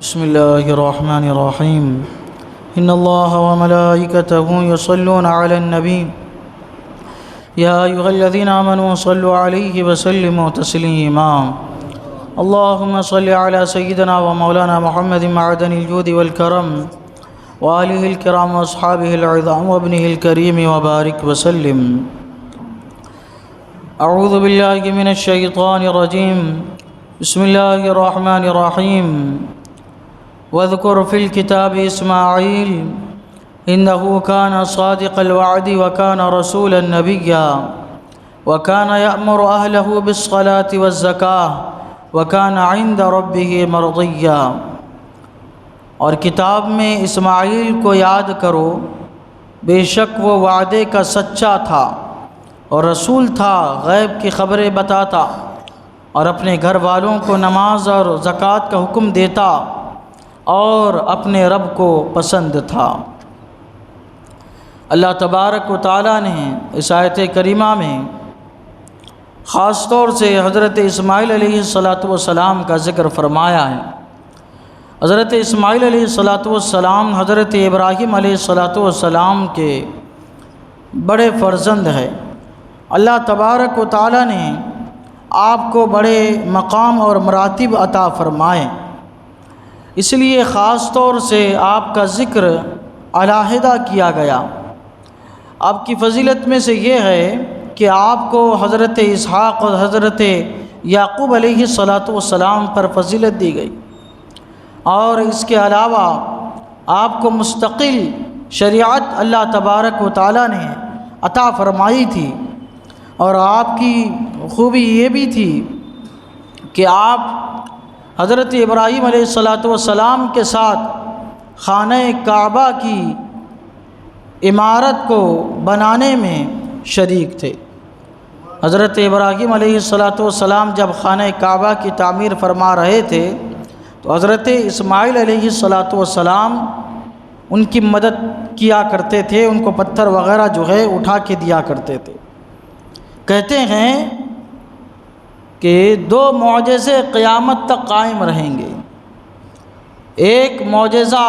بسم الله الرحمن الرحيم إن الله وملائكته يصلون على النبي يا أيها الذين آمنوا صلوا عليه وسلموا تسليما اللهم صل على سيدنا ومولانا محمد معدن الجود والكرم وآله الكرام وأصحابه العظام وابنه الكريم وبارك وسلم. أعوذ بالله من الشيطان الرجيم. بسم الله الرحمن الرحيم. واذكر في الكتاب إسماعيل إنه كان صادق الوعد وكان رسولا نبيا وكان يأمر أهله بالصلاة والزكاة وكان عند ربه مرضيا. اور کتاب میں اسماعیل کو یاد کرو، بے شک وہ وعدے کا سچا تھا اور رسول تھا، غیب کی خبریں بتاتا اور اپنے گھر والوں کو نماز اور زکوٰۃ کا حکم دیتا اور اپنے رب کو پسند تھا. اللہ تبارک و تعالیٰ نے اس آیت کریمہ میں خاص طور سے حضرت اسماعیل علیہ السلام کا ذکر فرمایا ہے. حضرت اسماعیل علیہ السلام حضرت ابراہیم علیہ السلام کے بڑے فرزند ہیں. اللہ تبارک و تعالیٰ نے آپ کو بڑے مقام اور مراتب عطا فرمائے، اس لیے خاص طور سے آپ کا ذکر علیحدہ کیا گیا. آپ کی فضیلت میں سے یہ ہے کہ آپ کو حضرت اسحاق اور حضرت یعقوب علیہ السلام پر فضیلت دی گئی، اور اس کے علاوہ آپ کو مستقل شریعت اللہ تبارک و تعالیٰ نے عطا فرمائی تھی. اور آپ کی خوبی یہ بھی تھی کہ آپ حضرت ابراہیم علیہ السلام کے ساتھ خانہ کعبہ کی عمارت کو بنانے میں شریک تھے. حضرت ابراہیم علیہ السلام جب خانہ کعبہ کی تعمیر فرما رہے تھے تو حضرت اسماعیل علیہ السلام ان کی مدد کیا کرتے تھے، ان کو پتھر وغیرہ جو ہے اٹھا کے دیا کرتے تھے. کہتے ہیں کہ دو معجزے قیامت تک قائم رہیں گے. ایک معجزہ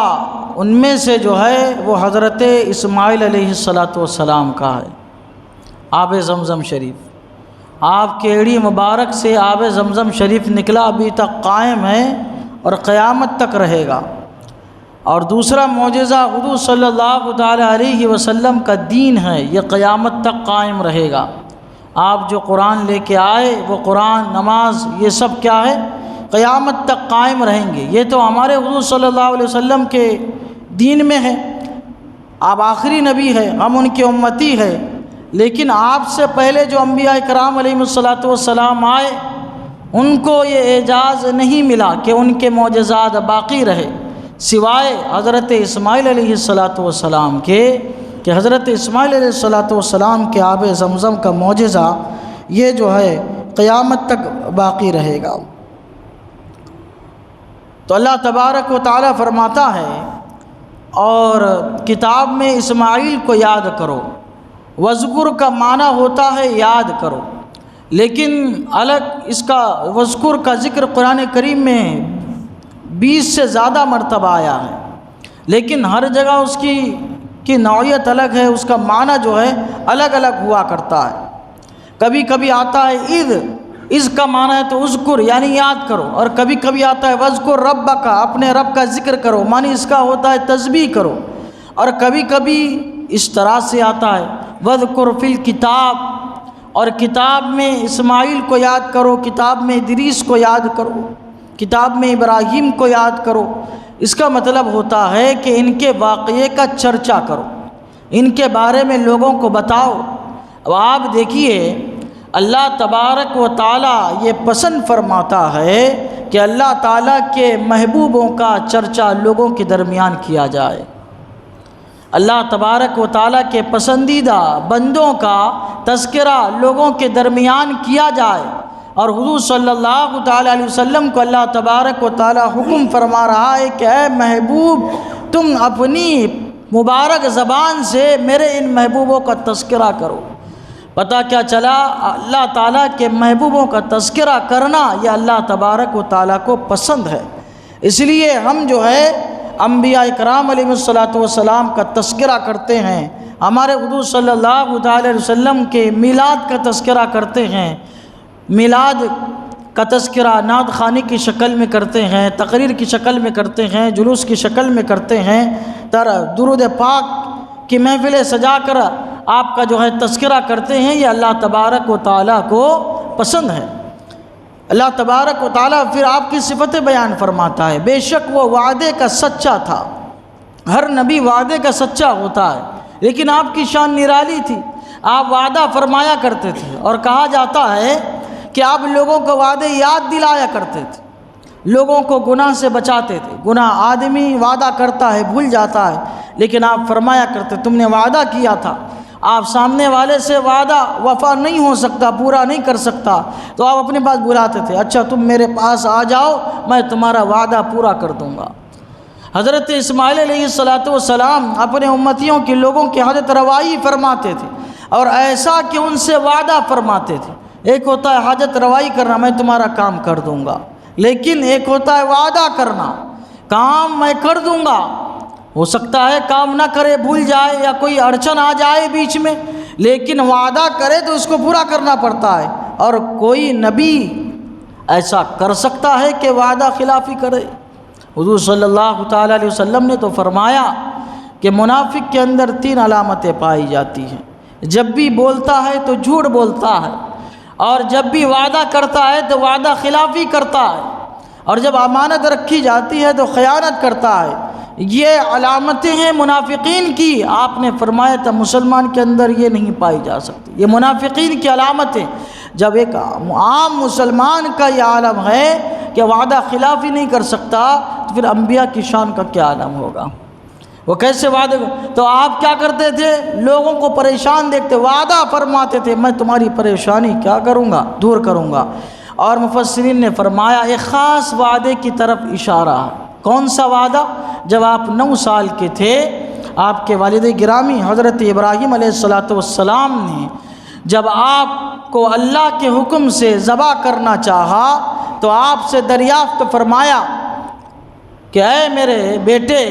ان میں سے جو ہے وہ حضرت اسماعیل علیہ السلام کا ہے، آب زمزم شریف. آپ کے ایڑی مبارک سے آب زمزم شریف نکلا، ابھی تک قائم ہے اور قیامت تک رہے گا. اور دوسرا معجزہ حضور صلی اللہ علیہ وسلم کا دین ہے، یہ قیامت تک قائم رہے گا. آپ جو قرآن لے کے آئے وہ قرآن، نماز، یہ سب کیا ہے؟ قیامت تک قائم رہیں گے. یہ تو ہمارے حضور صلی اللہ علیہ وسلم کے دین میں ہے. آپ آخری نبی ہے، ہم ان کے امتی ہے، لیکن آپ سے پہلے جو انبیاء کرام علیہ السلام آئے ان کو یہ اعجاز نہیں ملا کہ ان کے معجزات باقی رہے، سوائے حضرت اسماعیل علیہ السلام کے، کہ حضرت اسماعیل علیہ السلام کے آب زمزم کا معجزہ یہ جو ہے قیامت تک باقی رہے گا. تو اللہ تبارک و تعالیٰ فرماتا ہے اور کتاب میں اسماعیل کو یاد کرو. وذکر کا معنی ہوتا ہے یاد کرو، لیکن الگ اس کا وذکر کا ذکر قرآن کریم میں 20 سے زیادہ مرتبہ آیا ہے، لیکن ہر جگہ اس کی نوعیت الگ ہے، اس کا معنی جو ہے الگ الگ ہوا کرتا ہے. کبھی کبھی آتا ہے اذ کا معنی ہے تو اذکر یعنی یاد کرو، اور کبھی کبھی آتا ہے وذکر ربک، اپنے رب کا ذکر کرو، معنی اس کا ہوتا ہے تسبیح کرو. اور کبھی کبھی اس طرح سے آتا ہے وذکر فی الکتاب، اور کتاب میں اسماعیل کو یاد کرو، کتاب میں ادریس کو یاد کرو، کتاب میں ابراہیم کو یاد کرو. اس کا مطلب ہوتا ہے کہ ان کے واقعے کا چرچا کرو، ان کے بارے میں لوگوں کو بتاؤ. اب آپ دیکھیے اللہ تبارک و تعالیٰ یہ پسند فرماتا ہے کہ اللہ تعالیٰ کے محبوبوں کا چرچا لوگوں کے درمیان کیا جائے. اللہ تبارک و تعالیٰ کے پسندیدہ بندوں کا تذکرہ لوگوں کے درمیان کیا جائے. اور حضور صلی اللہ تعالیٰ علیہ وسلم کو اللہ تبارک و تعالیٰ حکم فرما رہا ہے کہ اے محبوب، تم اپنی مبارک زبان سے میرے ان محبوبوں کا تذکرہ کرو. پتہ کیا چلا؟ اللہ تعالیٰ کے محبوبوں کا تذکرہ کرنا یہ اللہ تبارک و تعالیٰ کو پسند ہے. اس لیے ہم جو ہے انبیاء کرام علیہ الصلاۃ والسلام کا تذکرہ کرتے ہیں، ہمارے حضور صلی اللہ علیہ وسلم کے میلاد کا تذکرہ کرتے ہیں، میلاد کا تذکرہ نعت خوانی کی شکل میں کرتے ہیں، تقریر کی شکل میں کرتے ہیں، جلوس کی شکل میں کرتے ہیں، درود پاک کی محفلیں سجا کر آپ کا جو ہے تذکرہ کرتے ہیں۔ یہ اللہ تبارک و تعالیٰ کو پسند ہے۔ اللہ تبارک و تعالیٰ پھر آپ کی صفتیں بیان فرماتا ہے، بے شک وہ وعدے کا سچا تھا۔ ہر نبی وعدے کا سچا ہوتا ہے، لیکن آپ کی شان نرالی تھی، آپ وعدہ فرمایا کرتے تھے، اور کہا جاتا ہے کہ آپ لوگوں کو وعدے یاد دلایا کرتے تھے، لوگوں کو گناہ سے بچاتے تھے۔ گناہ آدمی وعدہ کرتا ہے بھول جاتا ہے، لیکن آپ فرمایا کرتے تم نے وعدہ کیا تھا، آپ سامنے والے سے وعدہ وفا نہیں ہو سکتا، پورا نہیں کر سکتا، تو آپ اپنے پاس بلاتے تھے، اچھا تم میرے پاس آ جاؤ، میں تمہارا وعدہ پورا کر دوں گا۔ حضرت اسماعیل علیہ السلام اپنے امتیوں کے لوگوں کی حاجت روائی فرماتے تھے، اور ایسا کہ ان سے وعدہ فرماتے تھے۔ ایک ہوتا ہے حاجت روائی کرنا، میں تمہارا کام کر دوں گا، لیکن ایک ہوتا ہے وعدہ کرنا، کام میں کر دوں گا۔ ہو سکتا ہے کام نہ کرے، بھول جائے، یا کوئی اڑچن آ جائے بیچ میں، لیکن وعدہ کرے تو اس کو پورا کرنا پڑتا ہے۔ اور کوئی نبی ایسا کر سکتا ہے کہ وعدہ خلافی کرے؟ حضور صلی اللہ تعالیٰ علیہ وسلم نے تو فرمایا کہ منافق کے اندر 3 علامتیں پائی جاتی ہیں، جب بھی بولتا ہے تو جھوٹ بولتا ہے، اور جب بھی وعدہ کرتا ہے تو وعدہ خلافی کرتا ہے، اور جب امانت رکھی جاتی ہے تو خیانت کرتا ہے۔ یہ علامتیں ہیں منافقین کی۔ آپ نے فرمایا تھا مسلمان کے اندر یہ نہیں پائی جا سکتی، یہ منافقین کی علامتیں۔ جب ایک عام مسلمان کا یہ عالم ہے کہ وعدہ خلافی نہیں کر سکتا، تو پھر انبیاء کی شان کا کیا عالم ہوگا؟ وہ کیسے وعدے؟ تو آپ کیا کرتے تھے؟ لوگوں کو پریشان دیکھتے وعدہ فرماتے تھے، میں تمہاری پریشانی کیا کروں گا؟ دور کروں گا۔ اور مفسرین نے فرمایا ایک خاص وعدے کی طرف اشارہ ہے۔ کون سا وعدہ؟ جب آپ 9 سال کے تھے، آپ کے والد گرامی حضرت ابراہیم علیہ السلام نے جب آپ کو اللہ کے حکم سے ذبح کرنا چاہا تو آپ سے دریافت فرمایا کہ اے میرے بیٹے،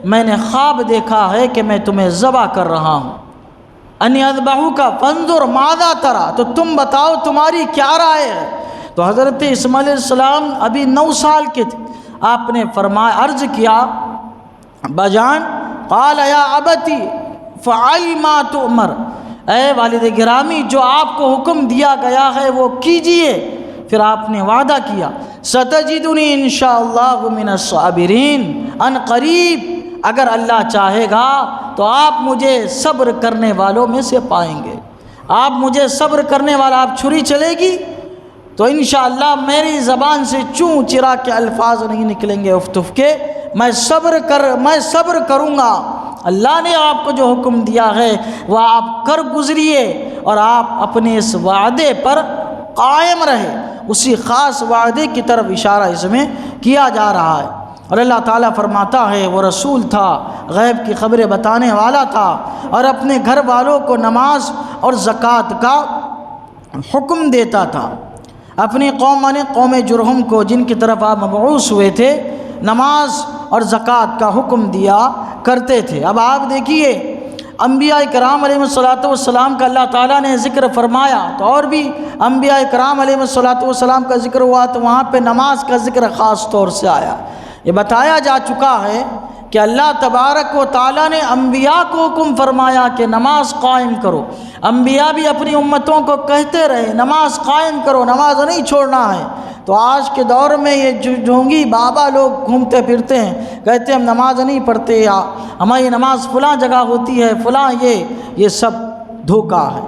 میں نے خواب دیکھا ہے کہ میں تمہیں ذبح کر رہا ہوں، انی اذبحک فانظر ماذا تری، تو تم بتاؤ تمہاری کیا رائے ہے؟ تو حضرت اسماعیل علیہ السلام ابھی 9 سال کے تھے۔ آپ نے فرمایا، عرض کیا بجان، قال یا ابتی فعل ما تؤمر، اے والد گرامی جو آپ کو حکم دیا گیا ہے وہ کیجئے۔ پھر آپ نے وعدہ کیا ستجدنی انشاءاللہ من الصابرین، ان قریب اگر اللہ چاہے گا تو آپ مجھے صبر کرنے والوں میں سے پائیں گے۔ آپ مجھے صبر کرنے والا، آپ چھری چلے گی تو انشاءاللہ میری زبان سے چوں چرا کے الفاظ نہیں نکلیں گے افتف کے، میں صبر کروں گا۔ اللہ نے آپ کو جو حکم دیا ہے وہ آپ کر گزریے، اور آپ اپنے اس وعدے پر قائم رہے۔ اسی خاص وعدے کی طرف اشارہ اس میں کیا جا رہا ہے۔ اور اللہ تعالیٰ فرماتا ہے وہ رسول تھا، غیب کی خبریں بتانے والا تھا، اور اپنے گھر والوں کو نماز اور زکوٰۃ کا حکم دیتا تھا۔ اپنی قوم جرہم کو، جن کی طرف آپ مبعوث ہوئے تھے، نماز اور زکوٰۃ کا حکم دیا کرتے تھے۔ اب آپ دیکھیے انبیاء کرام علیہ السلام کا اللہ تعالیٰ نے ذکر فرمایا، تو اور بھی انبیاء کرام علیہ السلام کا ذکر ہوا، تو وہاں پہ نماز کا ذکر خاص طور سے آیا۔ یہ بتایا جا چکا ہے کہ اللہ تبارک و تعالیٰ نے انبیاء کو حکم فرمایا کہ نماز قائم کرو۔ انبیاء بھی اپنی امتوں کو کہتے رہے نماز قائم کرو، نماز نہیں چھوڑنا ہے۔ تو آج کے دور میں یہ ڈھونگی بابا لوگ گھومتے پھرتے ہیں، کہتے ہیں ہم نماز نہیں پڑھتے، یا ہماری نماز فلاں جگہ ہوتی ہے، فلاں یہ سب دھوکہ ہے۔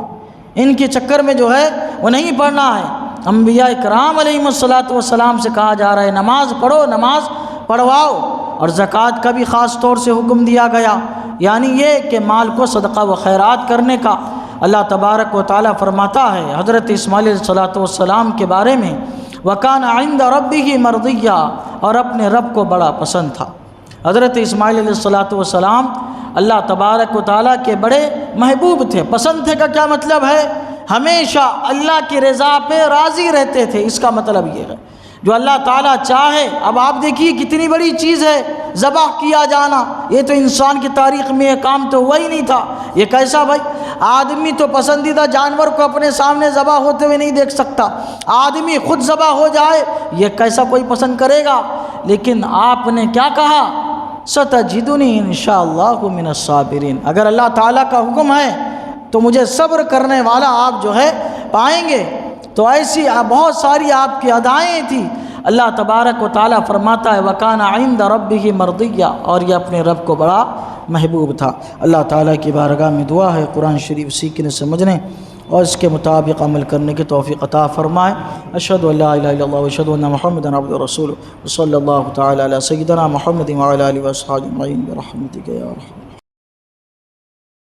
ان کے چکر میں جو ہے وہ نہیں پڑھنا ہے۔ انبیاء کرام علیہ السلام سے کہا جا رہا ہے نماز پڑھو، نماز پڑھواؤ۔ اور زکوٰۃ کا بھی خاص طور سے حکم دیا گیا، یعنی یہ کہ مال کو صدقہ و خیرات کرنے کا۔ اللہ تبارک و تعالیٰ فرماتا ہے حضرت اسماعیل علیہ السلام کے بارے میں، وَكَانَ عِنْدَ رَبِّهِ مَرْضِيًّا، اور اپنے رب کو بڑا پسند تھا۔ حضرت اسماعیل علیہ السلام اللہ تبارک و تعالیٰ کے بڑے محبوب تھے۔ پسند تھے کا کیا مطلب ہے؟ ہمیشہ اللہ کی رضا پہ راضی رہتے تھے، اس کا مطلب یہ ہے۔ جو اللہ تعالیٰ چاہے. اب آپ دیکھیے کتنی بڑی چیز ہے ذبح کیا جانا. یہ تو انسان کی تاریخ میں یہ کام تو ہوا ہی نہیں تھا. یہ کیسا بھائی؟ آدمی تو پسندیدہ جانور کو اپنے سامنے ذبح ہوتے ہوئے نہیں دیکھ سکتا. آدمی خود ذبح ہو جائے یہ کیسا کوئی پسند کرے گا؟ لیکن آپ نے کیا کہا؟ ستجدنی انشاءاللہ من الصابرین. اگر اللہ تعالیٰ کا حکم ہے تو مجھے صبر کرنے والا آپ جو ہے پائیں گے. تو ایسی بہت ساری آپ کی ادائیں تھیں. اللہ تبارک و تعالیٰ فرماتا ہے وَكَانَ عِندَ رَبِّهِ مَرْضِيًّا، اور یہ اپنے رب کو بڑا محبوب تھا. اللہ تعالیٰ کی بارگاہ میں دعا ہے قرآن شریف سیکھنے سمجھنے اور اس کے مطابق عمل کرنے کی توفیق عطا فرمائے. اشہد ان لا الہ الا اللہ واشہد ان محمدا عبدہ ورسولہ. صلی اللہ تعالی علی سیدنا محمد وعلی آلہ وصحبہ اجمعین برحمتک یا ارحم